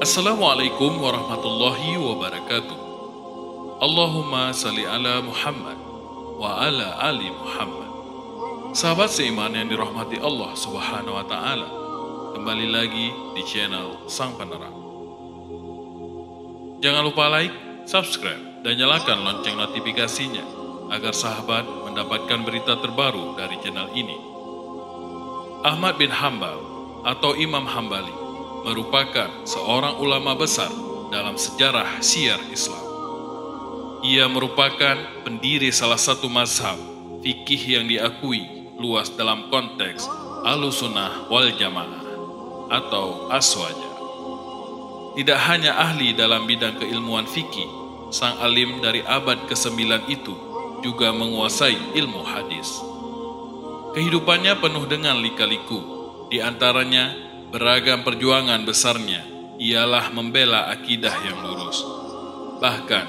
Assalamualaikum warahmatullahi wabarakatuh. Allahumma salli ala Muhammad wa ala ali Muhammad. Sahabat seiman yang dirahmati Allah Subhanahu wa Ta'ala, kembali lagi di channel Sang Penerang. Jangan lupa like, subscribe, dan nyalakan lonceng notifikasinya agar sahabat mendapatkan berita terbaru dari channel ini. Ahmad bin Hanbal atau Imam Hambali merupakan seorang ulama besar dalam sejarah syiar Islam. Ia merupakan pendiri salah satu mazhab fikih yang diakui luas dalam konteks Ahlussunnah wal Jamaah atau Aswaja. Tidak hanya ahli dalam bidang keilmuan fikih, sang alim dari abad ke-9 itu juga menguasai ilmu hadis. Kehidupannya penuh dengan lika-liku, di antaranya beragam perjuangan besarnya ialah membela akidah yang lurus. Bahkan,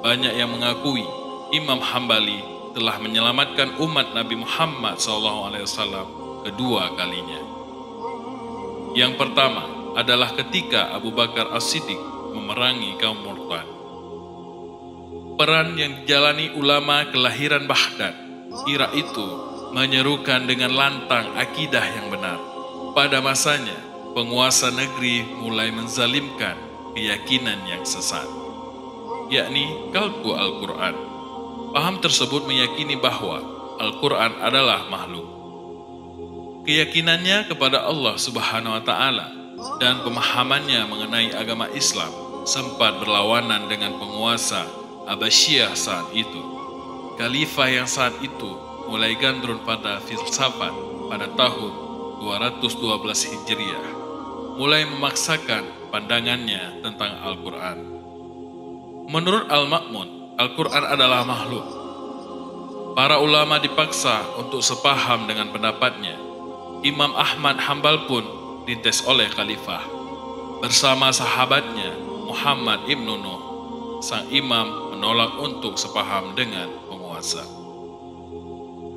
banyak yang mengakui Imam Hambali telah menyelamatkan umat Nabi Muhammad SAW kedua kalinya. Yang pertama adalah ketika Abu Bakar As-Siddiq memerangi kaum Murtad. Peran yang dijalani ulama kelahiran Baghdad, Irak itu menyerukan dengan lantang akidah yang benar. Pada masanya, penguasa negeri mulai menzalimkan keyakinan yang sesat, yakni kalku Al-Quran. Paham tersebut meyakini bahwa Al-Quran adalah makhluk. Keyakinannya kepada Allah Subhanahu wa Ta'ala dan pemahamannya mengenai agama Islam sempat berlawanan dengan penguasa Abbasiyah saat itu. Khalifah yang saat itu mulai gandrun pada filsafat pada tahun 212 Hijriah, mulai memaksakan pandangannya tentang Al-Quran. Menurut Al-Ma'mun, Al-Quran adalah makhluk. Para ulama dipaksa untuk sepaham dengan pendapatnya. Imam Ahmad Hanbal pun dites oleh khalifah. Bersama sahabatnya, Muhammad ibnu Nuh, sang imam menolak untuk sepaham dengan penguasa.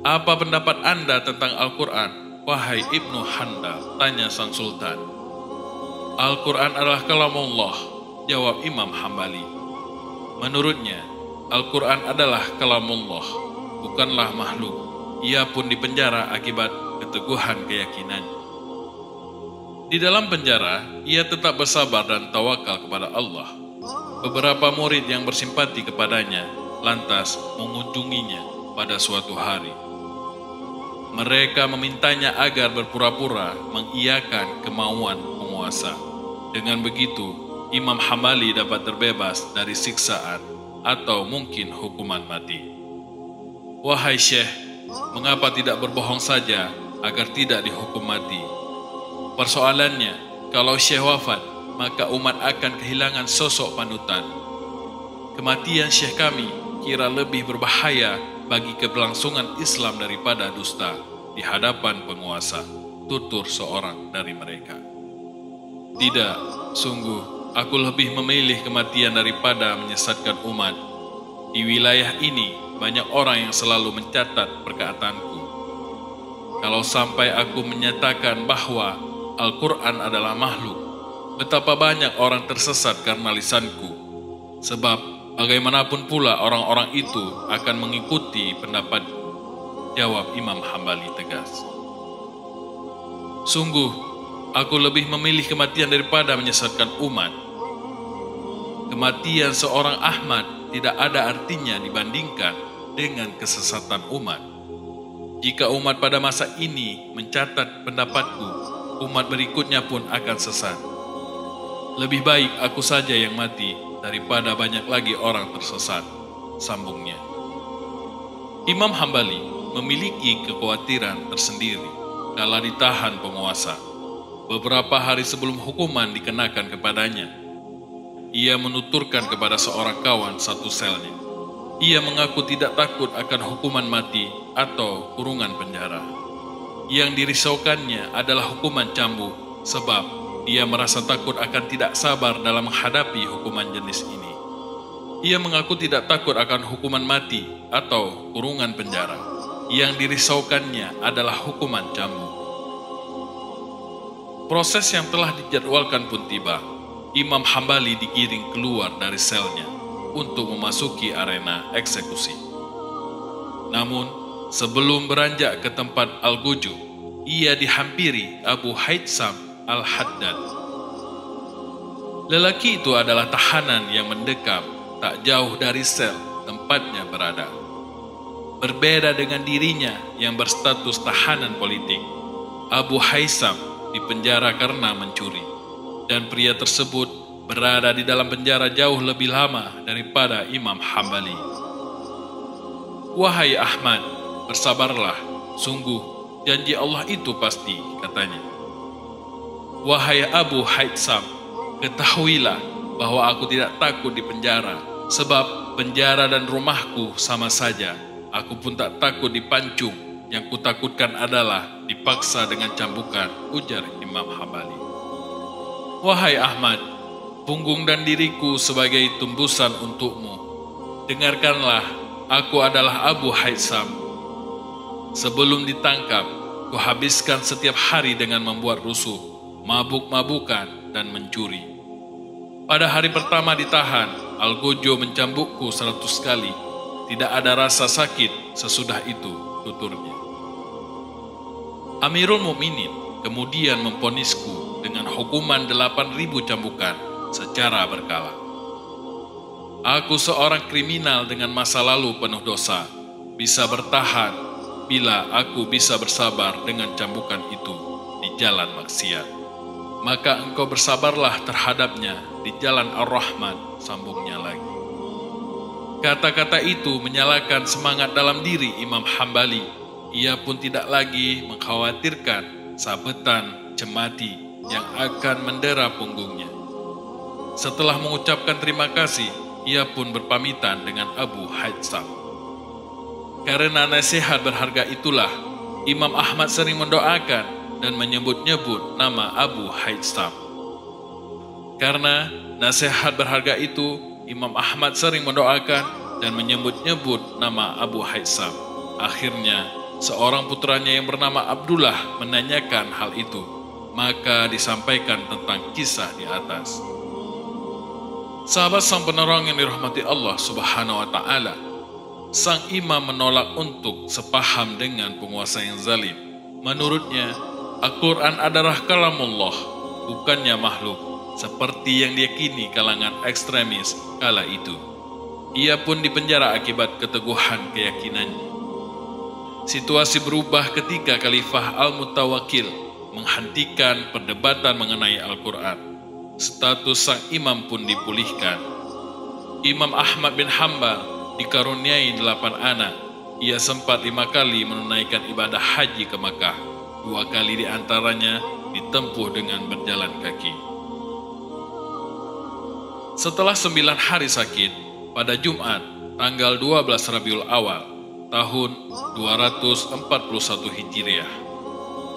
Apa pendapat Anda tentang Al-Quran, wahai Ibnu Handal? Tanya sang sultan. Al-Quran adalah kalamullah, jawab Imam Hambali. Menurutnya, Al-Quran adalah kalamullah, bukanlah makhluk. Ia pun dipenjara akibat keteguhan keyakinannya. Di dalam penjara, ia tetap bersabar dan tawakal kepada Allah. Beberapa murid yang bersimpati kepadanya lantas mengunjunginya pada suatu hari. Mereka memintanya agar berpura-pura mengiyakan kemauan penguasa. Dengan begitu, Imam Hambali dapat terbebas dari siksaan atau mungkin hukuman mati. Wahai Syekh, mengapa tidak berbohong saja agar tidak dihukum mati? Persoalannya, kalau Syekh wafat, maka umat akan kehilangan sosok panutan. Kematian Syekh kami kira lebih berbahaya bagi keberlangsungan Islam daripada dusta di hadapan penguasa, tutur seorang dari mereka. Tidak, sungguh aku lebih memilih kematian daripada menyesatkan umat. Di wilayah ini banyak orang yang selalu mencatat perkataanku. Kalau sampai aku menyatakan bahwa Al-Quran adalah makhluk, betapa banyak orang tersesat karena lisanku. Sebab bagaimanapun pula orang-orang itu akan mengikuti pendapatku, jawab Imam Hambali tegas. Sungguh, aku lebih memilih kematian daripada menyesatkan umat. Kematian seorang Ahmad tidak ada artinya dibandingkan dengan kesesatan umat. Jika umat pada masa ini mencatat pendapatku, umat berikutnya pun akan sesat. Lebih baik aku saja yang mati daripada banyak lagi orang tersesat, sambungnya. Imam Hambali memiliki kekhawatiran tersendiri kala ditahan penguasa. Beberapa hari sebelum hukuman dikenakan kepadanya, ia menuturkan kepada seorang kawan satu selnya. Ia mengaku tidak takut akan hukuman mati atau kurungan penjara. Yang dirisaukannya adalah hukuman cambuk, sebab ia merasa takut akan tidak sabar dalam menghadapi hukuman jenis ini. Ia mengaku tidak takut akan hukuman mati atau kurungan penjara. Yang dirisaukannya adalah hukuman cambuk. Proses yang telah dijadwalkan pun tiba. Imam Hambali digiring keluar dari selnya untuk memasuki arena eksekusi. Namun, sebelum beranjak ke tempat Al-Guju, ia dihampiri Abu Haitsam Al-Haddad. Lelaki itu adalah tahanan yang mendekam tak jauh dari sel tempatnya berada. Berbeda dengan dirinya yang berstatus tahanan politik, Abu Haitsam dipenjara karena mencuri, dan pria tersebut berada di dalam penjara jauh lebih lama daripada Imam Hambali. "Wahai Ahmad, bersabarlah, sungguh janji Allah itu pasti," katanya. "Wahai Abu Haitsam, ketahuilah bahwa aku tidak takut di penjara, sebab penjara dan rumahku sama saja. Aku pun tak takut dipancung, yang kutakutkan adalah dipaksa dengan cambukan," ujar Imam Hambali. "Wahai Ahmad, punggung dan diriku sebagai tumbusan untukmu. Dengarkanlah, aku adalah Abu Haitsam. Sebelum ditangkap, kuhabiskan setiap hari dengan membuat rusuh, mabuk-mabukan, dan mencuri. Pada hari pertama ditahan, Al-Gojo mencambukku 100 kali. Tidak ada rasa sakit sesudah itu," tuturnya. Amirul Mukminin kemudian memvonisku dengan hukuman 8.000 cambukan secara berkala. "Aku seorang kriminal dengan masa lalu penuh dosa, bisa bertahan bila aku bisa bersabar dengan cambukan itu di jalan maksiat. Maka engkau bersabarlah terhadapnya di jalan Ar-Rahman," sambungnya lagi. Kata-kata itu menyalakan semangat dalam diri Imam Hambali. Ia pun tidak lagi mengkhawatirkan sabetan cemati yang akan mendera punggungnya. Setelah mengucapkan terima kasih, ia pun berpamitan dengan Abu Haitsam. Karena nasihat berharga itulah, Imam Ahmad sering mendoakan dan menyebut-nyebut nama Abu Haitsam. Karena nasihat berharga itu, Imam Ahmad sering mendoakan dan menyebut-nyebut nama Abu Haitsam. Akhirnya, seorang putranya yang bernama Abdullah menanyakan hal itu, maka disampaikan tentang kisah di atas. Sahabat sang penerang yang dirahmati Allah Subhanahu wa Ta'ala, sang imam menolak untuk sepaham dengan penguasa yang zalim. Menurutnya, Al-Quran adalah kalamullah, bukannya makhluk, seperti yang diyakini kalangan ekstremis kala itu. Ia pun dipenjara akibat keteguhan keyakinannya. Situasi berubah ketika Khalifah Al-Mutawakkil menghentikan perdebatan mengenai Al-Quran. Status sang imam pun dipulihkan. Imam Ahmad bin Hanbal dikaruniai 8 anak. Ia sempat 5 kali menunaikan ibadah haji ke Makkah. 2 kali diantaranya ditempuh dengan berjalan kaki. Setelah 9 hari sakit, pada Jumat, tanggal 12 Rabiul Awal, tahun 241 Hijriah,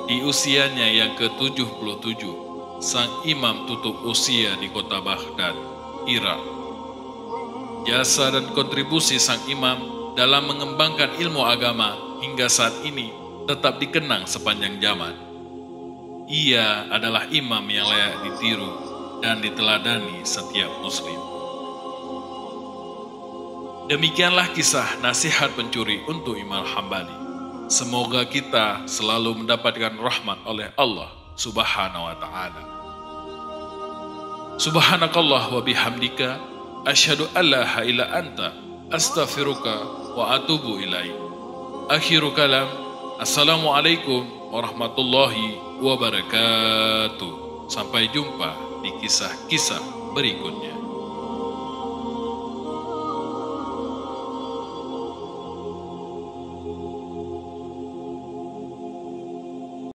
di usianya yang ke-77, sang imam tutup usia di kota Baghdad, Irak. Jasa dan kontribusi sang imam dalam mengembangkan ilmu agama hingga saat ini tetap dikenang sepanjang zaman. Ia adalah imam yang layak ditiru dan diteladani setiap muslim. Demikianlah kisah nasihat pencuri untuk Imam Hambali. Semoga kita selalu mendapatkan rahmat oleh Allah Subhanahu wa Ta'ala. Subhanakallah wa bihamdika, asyhadu an la ilaha illa anta, astaghfiruka wa atubu ilaik. Akhiru kalam, assalamualaikum warahmatullahi wabarakatuh. Sampai jumpa di kisah-kisah berikutnya.